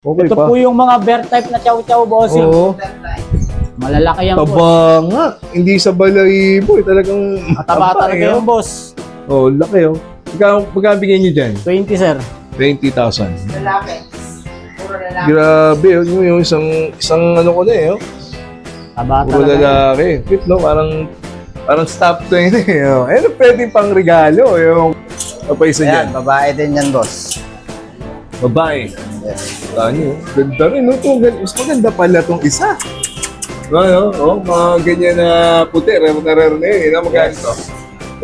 Okay Ito pa. po yung mga bear type na chow-chow, bossing. Oo. Malalaki yan, boss. Taba nga. Hindi sa balahibo. Talagang Mataba talaga yung boss. Oh, laki oh. Magkano bigyan niyo dyan? 20, sir. 20,000. Lalaki. Puro lalaki. Grabe, oh. Yung isang ano ko na eh. Oh. Taba Puro talaga. lalaki. Cute, no? Parang stop to yun eh. Oh. Ano pwede pang regalo? Yung kapaysa dyan. Ayan, babae din yan, boss. Babae. Yes. Tanyo. Ganda rin, no? Mas maganda pala tong isa. Ano? Oh, mga ganyan na puti. Rare na yun. Magkano to?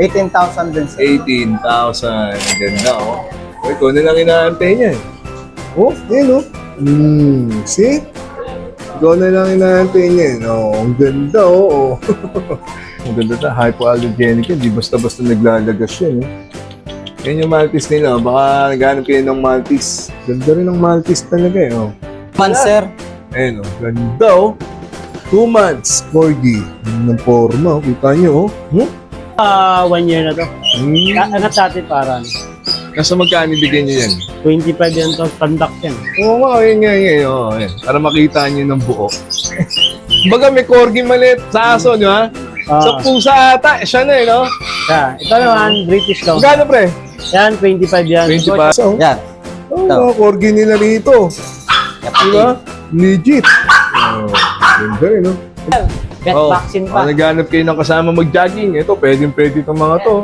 18,000 din, sir. 18,000. Ganda, oh. Uy, kung na lang inaantay niya. Oh, yun, oh. See? Ikaw na lang inaantay niya. Oh, ang ganda, oh. Ang ganda ta. Hypoallergenic yan. Di basta-basta naglalagas yan, eh. Yan yung Maltese nila. Baka naghanap kayo ng Maltese. Ganda rin ng Maltese talaga, eh. Oh. Man, sir. Ayun, oh. Ganda, oh. 2 months, Corgi. Ng forma, oh. Kita nyo, oh. 1 year na to. Angat natin para Nasa magkano bigyan nyo yan? 25 yan to, conduct yan. Oo nga, yun nga, yun. Oo, yun. Para makita nyo ng buo. Baga may Corgi maliit sa aso nyo, ha? Sa pusa ata, siya na eh, no? Ito naman, British lang. Magkano, pre? Yan, 25 yan. 20 pa. Yan. Oo, Corgi nila rito. Diba? Legit. Oh, ganda rin, no? Pet vaccine pa. Naghanap kayo ng kasama mag-jogging. Ito, pwede itong mga to.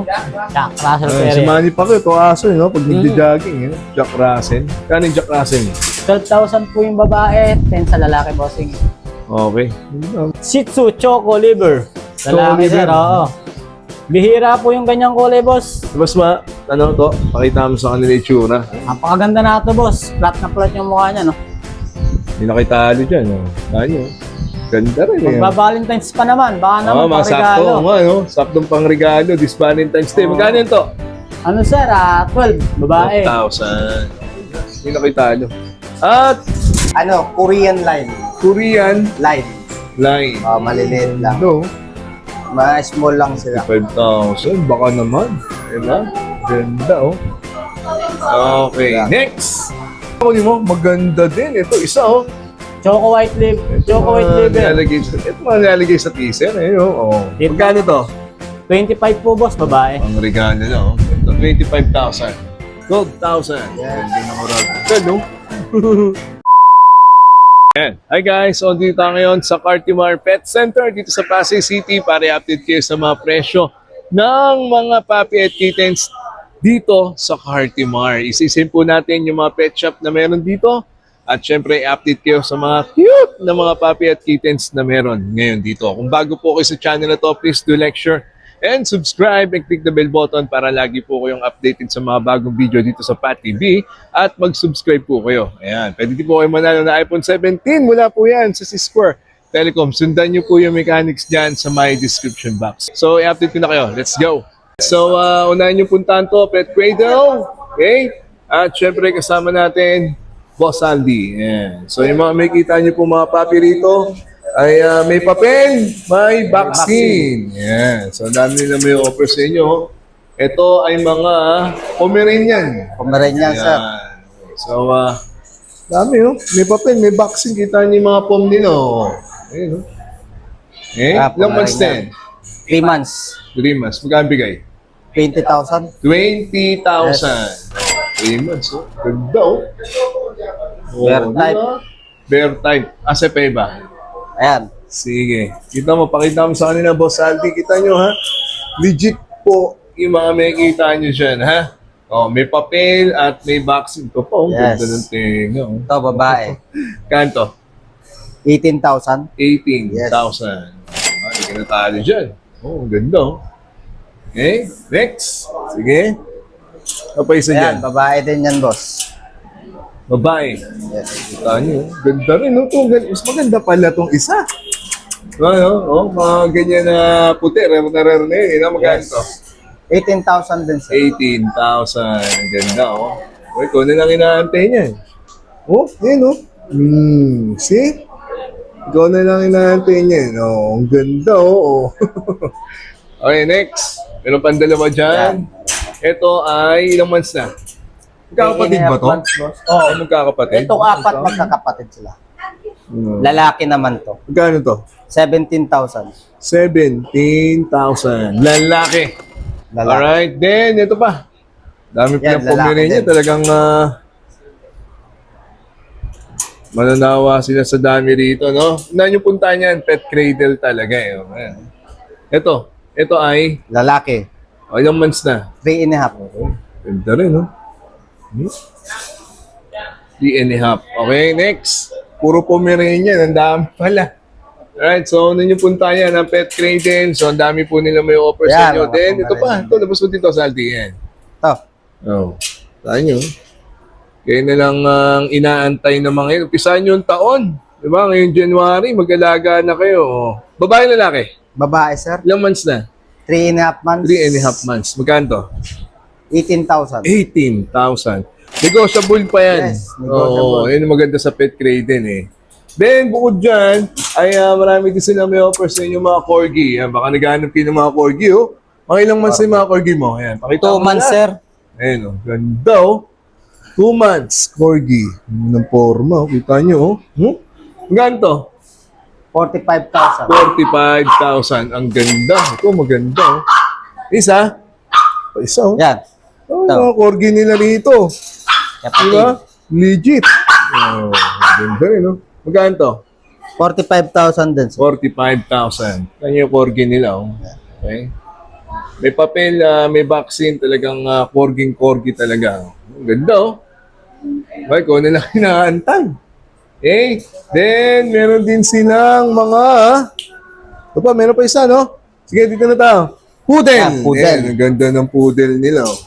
Jack Russell Si Terrier. Manny Pacquiao, ito aso, no? Pag nag-jogging, eh. Jack Russell. Kano yung Jack Russell? 12,000 po yung babae, 10 sa lalaki, bossing. Okay. Shih Tzu Choco Liver. Lalaki, Choco sir, liver. oo. Bihira po yung ganyang kulay, boss. Tapos ano to? Pakita mo sa kanila yung tsura. Napakaganda na ito, boss. Flat na flat yung mukha niya, no? Hindi nakitalo dyan, no? Tanyo. Ganda rin, eh. Magba-Valentine's pa naman. Baka naman Mga sakto, pang-regalo. no? Saktong pang regalo, this Valentine's Day. Oo. Magkano yun to? Ano, sir? 12. Babae. 1,000. Hindi nakitalo. At Ano, Korean line. Korean Line. line. Maliliit lang. No? Small lang sila. 5,000. Baka naman. Diba? Ganda, oh. Okay, next. Ako mo, maganda din. Ito, isa, oh. Choco White Liver. Choco White Liver. Ito mga nilalagay sa teaser, eh. Oh. Dito. Magkano to? 25 po, boss. Babae. Ang regalo na, oh. Ito, 25,000. 12,000. Ganda ng oral. Ganda, Ayan. Hi guys, so dito tayo ngayon sa Cartimar Pet Center dito sa Pasay City para i-update kayo sa mga presyo ng mga puppy at kittens dito sa Cartimar. Isisin po natin yung mga pet shop na meron dito at syempre i-update kayo sa mga cute na mga puppy at kittens na meron ngayon dito. Kung bago po kayo sa channel na to, please do like, share, and subscribe and click the bell button para lagi po kayong updated sa mga bagong video dito sa Pat TV at mag-subscribe po kayo. Ayan, pwede din po kayo manalo na iPhone 17 mula po yan sa C-Square Telecom. Sundan nyo po yung mechanics dyan sa my description box. So, i-update ko na kayo. Let's go! So, unahin nyo puntahan to, Pet Cradle. Okay? At syempre kasama natin, Boss Andy. Ayan. So, yung mga makikita nyo po mga papi rito, ay may papel, may vaccine. Yan. So, dami nila may offer sa inyo. Ito ay mga Pomeranian. Pomeranian, sir. So, dami, oh. May papel, may vaccine. Kita niyo yung mga pom nila, oh. Ayun, oh. Eh, ilang months din? 3 months. 3 months. Magkano bigay? 20,000. 20,000. 3 months, oh. Ganda, oh. Bear Oh, type. diba? Bear type. Asepe ba? Ayan. Sige. Kita mo, pakita mo sa kanila, Boss Aldi. Kita nyo, ha? Legit po yung mga makikita nyo dyan, ha? Oh, may papel at may vaccine. Ito po, ang Yes. ganda ng tinga. Oh. Ito, babae. Kanto? 18,000. 18,000. Hindi ka na tayo dyan. Oh, ang ganda, oh. Okay, next. Sige. Ano pa isa dyan? Ayan, babae din yan, boss. Babae. Yes. Kita nyo, ganda rin, no? Mas maganda pala itong isa. Ano, oh, mga ganyan na puti, rare na yun. Magkano Yes. to? 18,000 din, sir. 18,000. Ganda, oh. Uy, kung na lang inaantay niya. Oh, yun, oh. See? Ikaw na lang inaantay niya. Oh, ang ganda, oh. Okay, next. Meron pang dalawa dyan. Ito ay ilang months na? Magkakapatid ba to? Oo. Ay, magkakapatid? Itong apat magkakapatid sila. Hmm. Lalaki naman to. Magkano to? 17,000. 17,000. Lalaki. Lalaki. Alright, then ito pa. Dami pa Yan, ng lalaki Pomeranian. din. Talagang mananawa sila sa dami rito, no? Unahan yung punta niyan, pet cradle talaga eh. Oh, ayan. Ito ay, Lalaki. ilang months na? 3 and a half. Ganda rin, no? 3 and a half. Okay, next. Puro Pomeranian. Ang dami pala. Alright, so ano yung punta niyan, ang pet cradle. So, ang dami po nila may offer sa Yan, inyo. mga Then, ito pa. Pomeranian. Ito, labas mo dito sa Aldian. To. Oh. Saan nyo? Kayo na lang ang inaantay na mga yun. Umpisahan nyo yung taon. Diba? Ngayon January, mag-alaga na kayo. Oh. Babae lalaki? Babae, sir. Ilang months na? 3 and a half months. 3 and a half months. Magkano to? 18,000. 18,000. Negotiable pa yan. Yes, negotiable. Oo, yun ang maganda sa pet cradle eh. Then, bukod dyan, ay marami din sila may offer sa inyo mga corgi. Yan, baka naghahanap kayo ng mga corgi, oh. Mga ilang months na yung mga corgi mo? Ayan, pakita 2 mo months, na. sir. Ayan, oh. Ganda, oh. 2 months, corgi. Ng forma, oh. Kita nyo, oh. Magkano to? 45,000. 45,000. Ang ganda. Ito, maganda, oh. Isa? Isa, oh. Yan. Oh, Ito. mga corgi nila rito. Kapatid. Diba? Legit. Oh, ganda rin, no? Magkano to? 45,000 din, sir. 45,000. Kanya yung corgi nila, oh. Okay. May papel, may vaccine, talagang corgi talaga. Ang ganda, oh. Okay, kung na lang hinaantay. Okay. Then, meron din silang mga... Ito pa, meron pa isa, no? Sige, dito na tayo. Poodle. Yan, poodle. Ayan, ang ganda ng poodle nila, oh.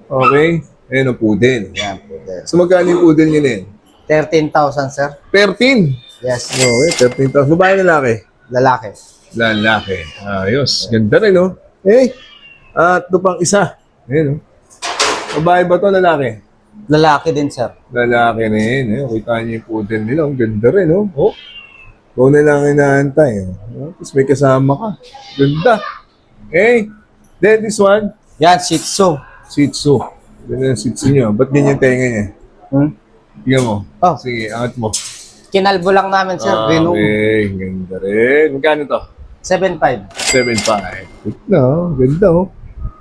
Okay. Ayan ang poodle. Yan, poodle. So, magkano yung poodle nyo na yun? 13,000, sir. 13. Yes. Okay, 13,000. Babae lalaki? Lalaki. Lalaki. Ayos. Ganda rin, no? Eh, at ito pang isa. Ayan, no? Babae ba to lalaki? Lalaki din, sir. Lalaki rin. Eh. Kita niyo yung poodle nila. Ang ganda rin, no? Oh. Ikaw na lang inaantay. Oh. Tapos may kasama ka. Ganda. Okay. Then this one, Yan, Shih Tzu. Shih Tzu. Ganda yung Shih Tzu nyo. Ba't ganyan tenga niya? Tingnan mo. Oh. Sige, angat mo. Kinalbo lang namin, sir. Renum. Okay, ganda rin. Magkano to? 7,500. 7.5. Good na, oh. Ganda, oh.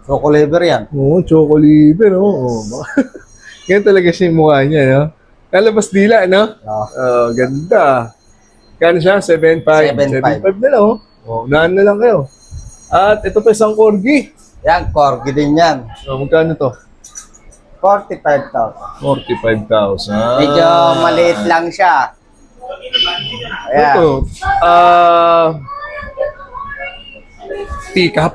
Choco liver yan. Oo, choco liver, oh. Ganyan talaga siya yung mukha niya, no? Lalabas dila, no? Oh. Oh, ganda. Kano siya? 7.5. 7.5. 7.5 na lang, oh. Oh, unahan na lang kayo. At ito pa isang corgi. Yan, corgi din yan. Oh, magkano to? 45,000. 45,000. Medyo maliit lang siya. Ayan. Ito, teacup.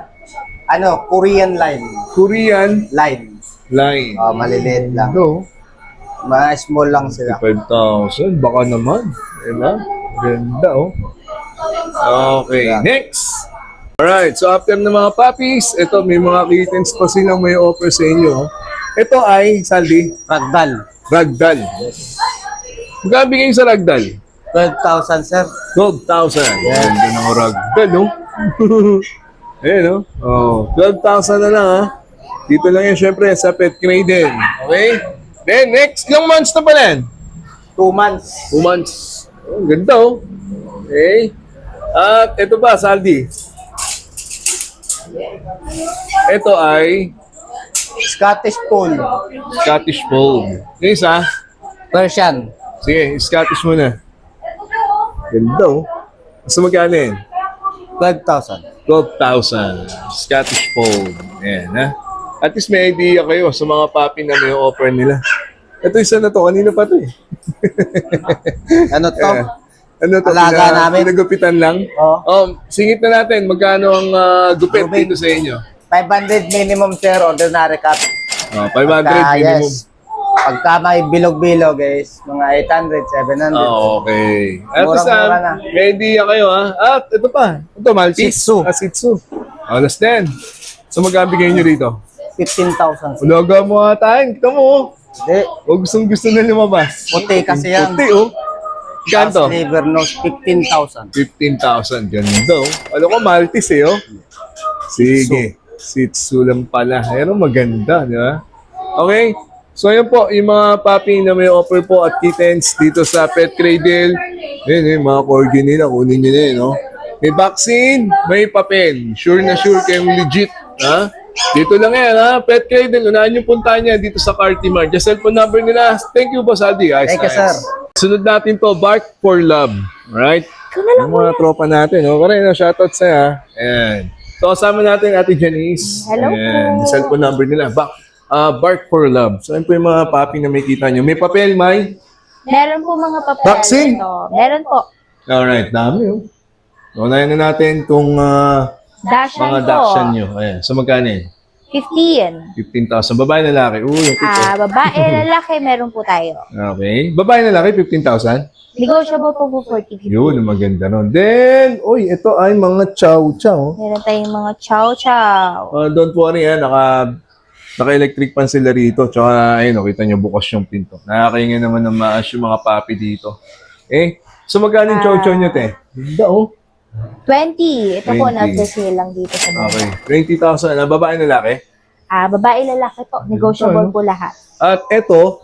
Ano, Korean line. Korean Line. line. Oh, maliliit lang. Ito, Mas small lang sila. 5,000. Baka naman. Diba? Ganda, oh. Okay, Yeah. next. Alright, so after ng mga puppies, ito, may mga kittens pa silang may offer sa inyo. Ito ay, Saldi, Ragdoll. ragdoll. Magkano bigay sa ragdoll? 12,000, sir. 12,000. Ganda ng ragdoll, no? Ayan, no? Oh, 12,000 na lang, ha? Dito lang yan, syempre, sa pet cradle. Okay? Then, next, ilang months na pala yan? 2 months. 2 months. Oh, ganda, oh. Okay. At ito ba, Saldi? Ito ay Scottish Fold. Scottish Fold. Yung isa? Persian. Sige, Scottish muna. Ganda, oh. Basta magkano yan? 12,000. 12,000. Scottish Fold. Ayan, ha? At least may idea kayo sa mga puppy na may offer nila. Ito isa na to. Kanina pa to, eh. Ano to? Ano to? Alaga namin. Pinagupitan lang? Oh. Singit na natin. Magkano ang gupit Gupit. dito sa inyo? 500 minimum, sir. Ordinary cut. 500 Pagka, minimum. yes. Pagka may bilog-bilog, guys, mga 800, 700. Okay. At Murang-mura na. may idea kayo, ha? At ito pa. Ito, Maltese. Shih Tzu. Shih Tzu. Alas din. So, magkabigay nyo rito? 15,000. Ulaga mo tayo. Kita mo, oh. Hindi. O gustong-gusto na lumabas. Puti kasi yan. Puti, oh. Kanto? Liver nose, 15,000. 15,000. Ganda, oh. Ano ko, Maltese, eh, oh. Sige. Shih Tzu lang pala. Pero maganda, di ba? Okay. So, yun po, yung mga puppy na may offer po at kittens dito sa Pet Cradle. Yun, yung mga corgi nila, kunin nyo na yun, no? May vaccine, may papel. Sure na sure kayong legit, ha? Dito lang yan, ha? Pet Cradle, unahan yung puntahan niya dito sa Cartimar. Just cellphone number nila. Thank you, Boss Aldi, guys. Thank you, sir. Sunod natin to, Bark for Love. Alright? Yung mga tropa natin, no? Kaya na, shoutout sa'yo, ha? Ayan. So, kasama natin Ate Janice. Hello Ayan. po. Yung cellphone number nila. Bark for Love. So, ayun po yung mga puppy na may kita nyo. May papel, May? Meron po mga papel. Vaccine? Ito. Meron po. Alright, dami, oh. So, unahin na natin itong Dashan mga po. Dachshund nyo. Ayan. So, magkano yun? 15. 15,000. Babae na lalaki. Yung ito. Babae, lalaki, meron po tayo. Okay. Babae na lalaki, 15,000. Negotiable po po 40-50. Yun, maganda nun. Then, uy, ito ay mga chow-chow. Meron tayong mga chow-chow. Don't worry, naka-electric pan sila rito. Tsaka, ayun, kita nyo, bukas yung pinto. Nakakaingin naman ng maas yung mga papi dito. So magkano yung chow-chow nyo, te? Ganda, oh. 20. Ito po, 20. nag-sale lang dito sa baba. Okay. 20,000. Babae na lalaki? Babae, lalaki po. Negotiable po lahat. At ito,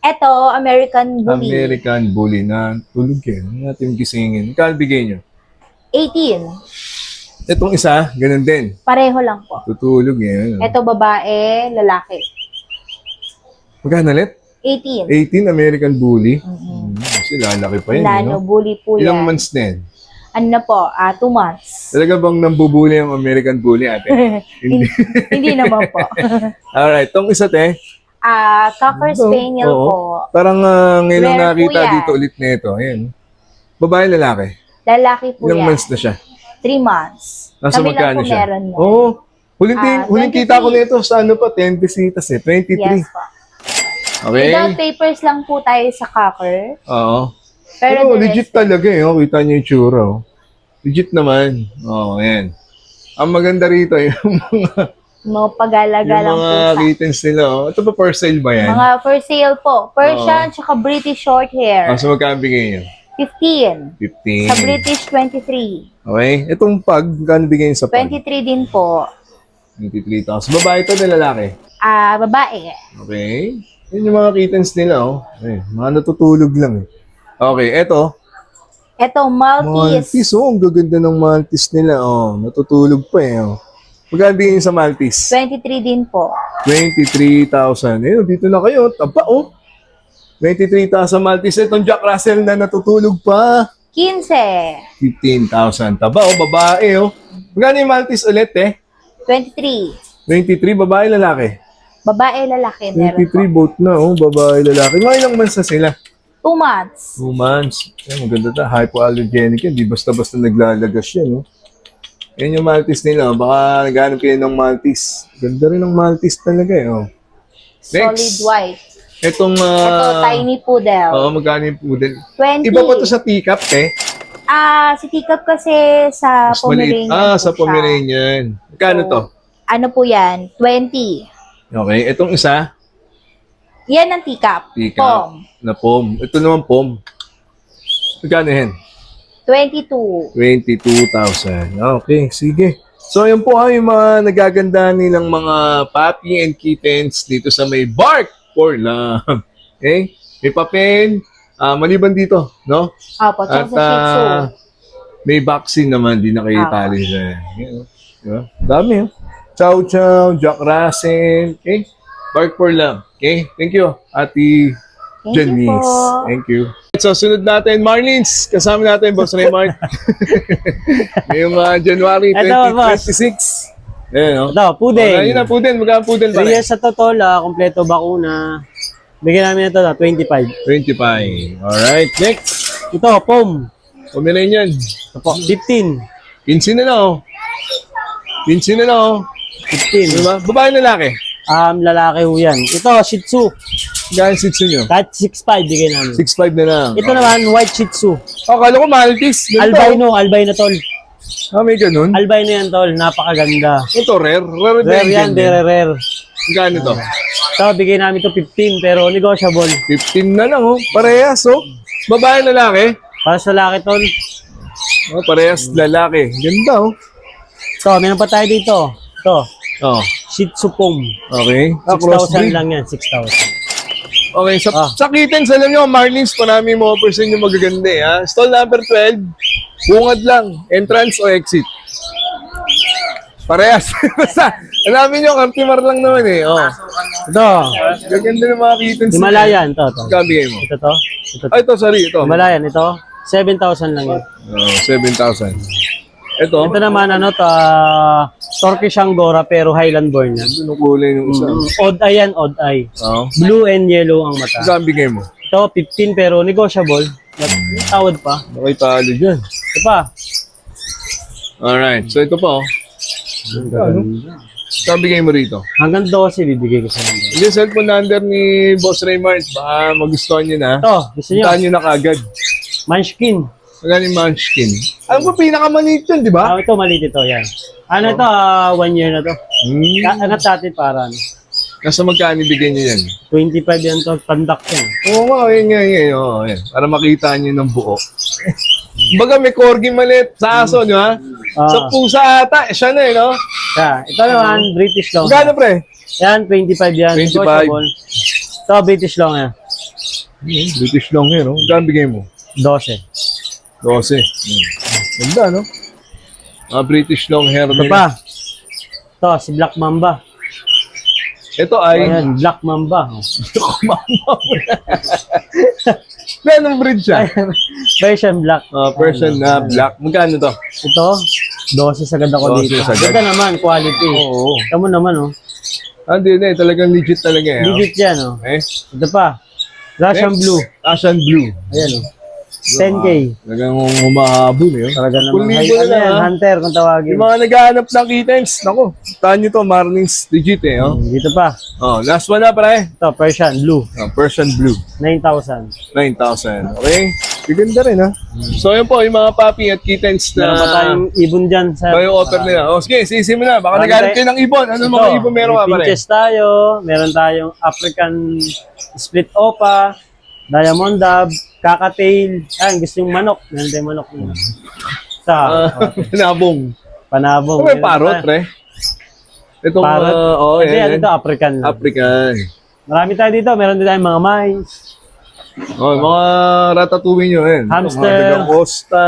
Ito, American Bully. American Bully na tulog yan. Hindi natin gisingin. Magkano bigay nyo? 18. Itong isa, ganun din. Pareho lang po. Tutulog yan. Ito, babae, lalaki. Magkano ulit? 18. 18 American Bully. Kasi lalaki pa yun. Nano, No? bully po Ilang yan. months din? Ano na po? 2 months. Talaga bang nambubuli ang American Bully, ate? Hindi. Hindi naman po. Alright, itong isa, te. Cocker Spaniel Oo. po. Parang ngayon lang Rare po nakita yan. dito ulit nito. Ayan. Babae, lalaki. Lalaki po Ilang yan. months na siya? 3 months. Nasa Kami lang magkano po siya? meron yan. Oo. Huling 23. kita ko nito sa ano pa, 10 visitas eh. 23. Yes po. Okay? Without papers lang po tayo sa Cocker. Oo. Pero Pero the legit rest, talaga eh. Oh. Kita niyo yung tsura. Oh. Legit naman. Oo, ayan. Ang maganda rito yung mga pagalaga lang mga po sa... kittens nila. Oh. Ito pa for sale ba yan? Mga for sale po. Persian tsaka British short hair. So magkano bigay niyo? 15. 15. Sa British, 23. Okay. Itong pag, magkano bigay niyo sa pag? 23 din po. 23,000. Babae ito na lalaki? Babae. Okay. Yun yung mga kittens nila, oh. Ay, mga natutulog lang, eh. Okay, eto. Ito, Maltese. Maltese, oh. Ang gaganda ng Maltese nila, oh. Natutulog pa, eh, oh. Magkano bigyan niyo sa Maltese? 23 din po. 23,000. Ayun, dito na kayo. Taba, oh. 23,000 Maltese. Itong Jack Russell na natutulog pa. 15. 15,000. Taba, oh. Babae, oh. Magkano yung Maltese ulit, eh? 23. 23, babae, lalaki. Babae, lalaki. Meron 23, po. both na, oh. Babae, lalaki. Mga ilang months na sila? 2 months. 2 months. Yan, maganda ta. Hypoallergenic yan. Di basta-basta naglalagas yan. No? Yan yung Maltese nila. Oh. Baka naghanap kayo ng Maltese. Ganda rin ng Maltese talaga. Eh. Oh. Solid Next. white. Itong... Ito, tiny poodle. Oo, magkano yung poodle? 20. Iba pa to sa teacup, eh. Si Teacup kasi sa Mas maliit. Pomeranian. Sa po siya. Pomeranian. Magkano to? Ano po yan? 20. Okay. Itong isa, Yan ang teacup. teacup. Pom. Na pom. Ito naman pom. Magkano yan? 22. 22,000. Okay, sige. So, yun po yung mga nagaganda nilang mga puppy and kittens dito sa may Bark for Love. Okay? May papel. Maliban dito, no? Opo, At tsaka sa Shih Tzu. may vaccine naman, di na kayo tali sa... Diba? Dami, oh. Chow Chow, Jack Russell. Okay? Bark for Love. Okay? Thank you, Ate Thank you Janice. po. Thank you. So, sunod natin, Marlins. Kasama natin, Boss Raymart. Ngayong January Ito, boss. 2026. Ayan, no? Ito, poodle. Yun na, poodle. Magkano poodle 3 pa rin? years sa totoo, kompleto bakuna. Bigyan namin ito 25. 25. Alright, next. Ito, pom. Pomeranian. Ito po, 15. 15 na lang, oh. 15 na lang, oh. 15. Diba? Babae na lalaki. Lalaki ho yan. Ito, Shih Tzu. Gano'n 6 nyo? Kahit 6'5 bigay namin. 6'5 na lang. Ito naman, white Shih Tzu. Akala ko Maltese. Ganito. Albino tol. May ganun. Albino yan tol, napakaganda. Ito, rare. Rare Rare yan, very rare. Gano'n to? Ito, bigay namin ito 15, pero negotiable. 15 na lang, oh. Parehas, oh. Babae lalaki. Para sa lalaki tol. Oh, parehas lalaki. Ganda, oh. Ito, meron pa tayo dito. Ito, Oh, Shih Tzu Pom. okay. 6,000 lang yan, 6,000. Okay, sa kittens, alam nyo, Marlins, marami mo person yung magaganda eh, ha? Stall number 12, bungad lang, entrance o exit. Parehas. Basta, alamin nyo, Cartimar lang naman eh. Oh. Ito, Gaganda ng mga kittens. Himalayan, ito. Kabigay mo. Ito to. Ay, ito, sorry, ito. Himalayan, ito. 7,000 lang yan. Oh, 7,000. Ito, Ito naman, Turkish Angora pero Highland born yan. ano kulay yung isa? Odd eye yan, odd eye. Oh. Blue and yellow ang mata. Saan bigay mo? Ito, 15 pero negotiable. Tawad pa. Nakitalo dyan. Ito pa. Alright, so ito pa oh. Saan bigay mo rito? Hanggang 12 bibigay ko sa inyo. Yung cellphone number ni Boss Raymart, baka magustuhan nyo na. Ito, gusto nyo? Puntahan nyo na kagad. Munchkin. Magkano yung munchkin? Alam ko, pinakamaliit yun, di ba? Ito, maliit ito, yan. Ano ito, 1 year na to. Angat natin para ano. Nasa magkano bigay nyo yan? 25 yan to, pandak yan. Oo nga, yun. Oo, yan. Para makita nyo ng buo. Baga may corgi maliit sa aso nyo, ha? Sa pusa ata, siya na eh, no? Yeah, ito naman, British long. Magkano, pre? Yan, 25 yan. 25. Negotiable. Ito, British long yan. British long yun, no? Magkano bigay mo? 12. 12. Ganda, no? Mga British long hair Ito nila. pa. Ito, si Black Mamba. Ito ay... Ayan, Black Mamba. Anong breed siya? Persian Black. Person na black. Magkano to? Ito, 12 sagad ako 12 dito. sagad. Ganda naman, quality. Oo. Tama naman, oh. Hindi na eh. Talagang legit talaga eh. oh. Legit yan, oh. Okay. Ito pa. Russian Next, Blue. Russian Blue. Ayan, oh. 10K. Talagang humahabol eh. Talaga naman. 1,000 Ay, na ano lang, yan, ha? Hunter kung tawagin. Yung mga naghahanap ng kittens, naku, tahan nyo to, Marlins legit eh. Oh. Dito pa. Oh, last one na pare. Ito, Persian Blue. Persian Blue. 9,000. 9,000. Okay? Ganda rin ha. So yun po, yung mga puppy at kittens Meron pa na tayong ibon dyan. Sa, may offer nila. O sige, sisi mo na. Baka Meron naghanap tayo- kayo ng ibon. Ano mga ibon meron ka pare? Pinches tayo. Meron tayong African Split Opa. Diamond Dove. Kakatail. Ayan, gusto yung manok. Meron tayong manok. Sa Nabong. panabong. Ano may Meron parrot, tayo. pre? Itong, Parrot. oh, Kasi ano yan. ito, African. lang. African. Marami tayo dito. Meron din tayong mga mice. Oh, mga ratatouille nyo yan. Hamster. Mga dagang Costa.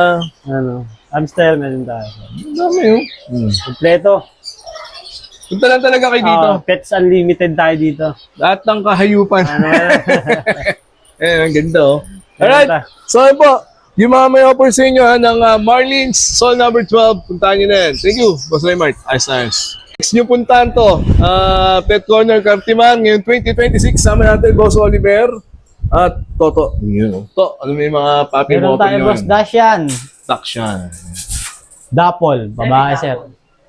Ano, hamster meron tayo. Ang dami yun. Kompleto. Punta lang talaga kayo dito. Pets Unlimited tayo dito. Lahat ng kahayupan. Ano, Eh, ang ganda oh. Meron Alright. So yun po, yung mga may offer sa inyo ha, ng Marlins Soul number 12, puntahan nyo na yan. Thank you, Boss Raymart. Ayos. Next nyo puntahan to, Pet Corner Cartimar, ngayon 2026, sama natin Boss Oliver at Toto. Yun. To, ano may mga papi Meron mo offer tayo, nyo? Boss Dashan. Taksyan. Dapol, babae, sir.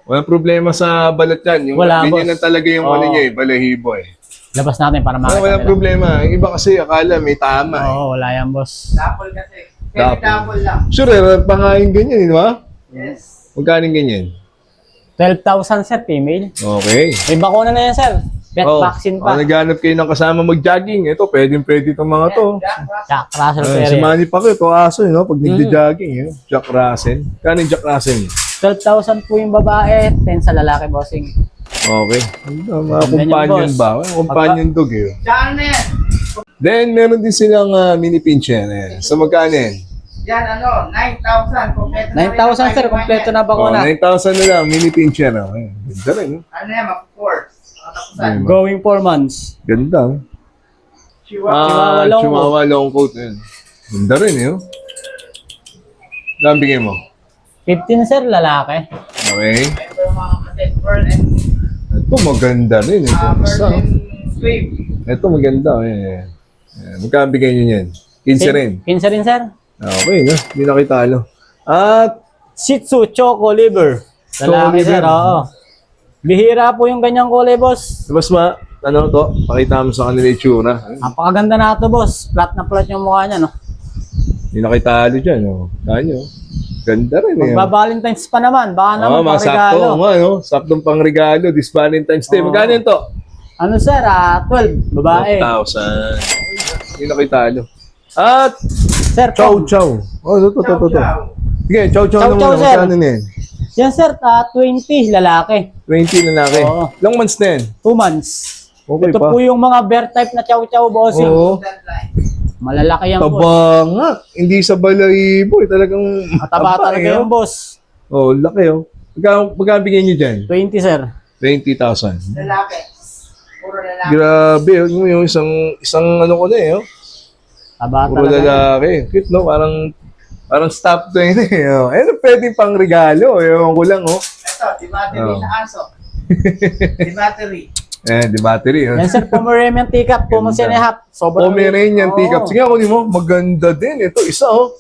Walang problema sa balat yan. Yung Wala, ganyan boss. lang talaga yung ano niya eh, balahibo eh. Labas natin para makita Walang nila. problema. Yung iba kasi akala may tama eh. Oo, wala yan, boss. Dapol kasi. Dapol. Dapol lang. Sure, pangain ganyan, di ba? Yes. Magkano ganyan? 12,000, sir, female. Okay. May bakuna na yan, sir. Pet vaccine pa. Naghanap kayo ng kasama mag-jogging. Ito, pwede itong mga to. Jack Russell Si Terrier. Manny Pacquiao, ito aso, no? Pag nagja-jogging, Jack Russell. Kano yung Jack Russell? 12,000 po yung babae, 10 sa lalaki, bossing. Okay. Mga Ganyan, companion boss. ba? Companion dog, eh. Diyan na yan. Then, meron din silang mini pincher. So, magkano yan? Yan ano, 9,000. Kompleto na rin 9,000, sir, kompleto na bakuna. 9,000 na lang, mini pincher. Ganda rin, no? Ano yan, mag-4. Tapusan. Going 4 months. Ganda. Chihuahua. long Chihuahua long coat. Yan. Ganda rin, eh. Dami bigay mo. 15, sir, lalaki. Okay. Ito yung mga kapatid. Pearl and Ito, maganda rin. Ito, Pearl and Swave. ito maganda. Magkano bigay nyo yan? 15 rin. 15 rin, sir. Okay, no? Hindi na kitalo. At, Shih Tzu Choco Liver. Lalaki, Choco sir, liver. oo. Bihira po yung ganyang kulay, boss. mas ano to? Pakita mo sa kanila yung tsura. Napakaganda na ito, boss. Flat na flat yung mukha niya, no? Hindi na kitalo dyan, no? Tanyo. Ganda rin, eh. Magba-Valentine's pa naman. Baka naman mga sakto. pang-regalo. No? Saktong pang regalo. This Valentine's Day. Magkano yun to? Ano, sir? 12. Babae. 1,000. Hindi na kitalo. At, Sir, chow chow. Oh, ito. Sige, chow chow Chow naman. chow, sir. Magkano na yan? yan, sir. 20. Lalaki. 20 lalaki. Oo. Ilang months na yan? 2 months. Okay Ito pa. po yung mga bear type na chow-chow, bossing. Oo. That line. Malalaki yan, boss. Taba nga. Hindi sa balahibo. Talagang Mataba taba, talaga eh, yung boss. Oh, laki oh. Magkano bigyan nyo dyan? 20, sir. 20,000. Lalaki. Puro lalaki. Grabe, oh. Yung isang ano ko na eh. Oh. Taba Puro talaga. lalaki. Cute, no? Parang stop to yun eh. Oh. Ano pwede pang regalo? Ewan ko lang, oh. Ito, di battery Oh. na aso. Di battery. Di battery. Oh. Yan, sir, Pomeranian teacup, 2 months and a half. Sobrang Pomeranian Oo. teacup. Sige, kunin mo. Maganda din. Ito, isa, oh.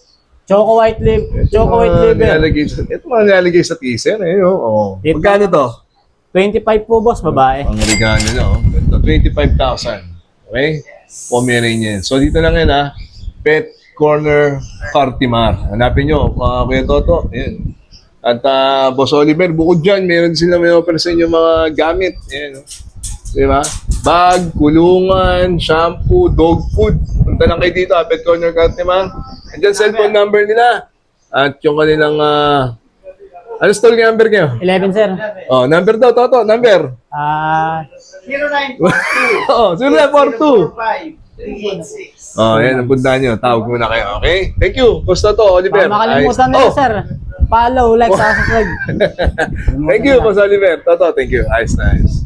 Choco white liver. Ito mga nilalagay sa teaser. Eh, oh. Ito. Magkano to? 25 po, boss, babae. Ang regalo na, oh. Ito, 25,000. Okay? Pomeranian. So, dito lang yan, ha. Pet Corner Cartimar. Hanapin nyo, Kuya Toto. Ayan. At Boss Oliver, bukod dyan, meron sila may offer sa inyo mga gamit. Ayan, oh. Diba? Bag, kulungan, shampoo, dog food. Punta lang kayo dito, Pet Corner Cartimar. Andyan cellphone number nila. At yung kanilang, ano stall number kayo? 11, sir. Oh, number daw, Toto, number. 0942 Oo, 0942. 386. Oh, yan, ang punta nyo. Tawag muna kayo, okay? Thank you. Basta to, Oliver. Baka makalimutan Ayos. nila, Oh, sir. Follow, like, subscribe. thank you, Boss Oliver. Toto, thank you. Ayos na ayos.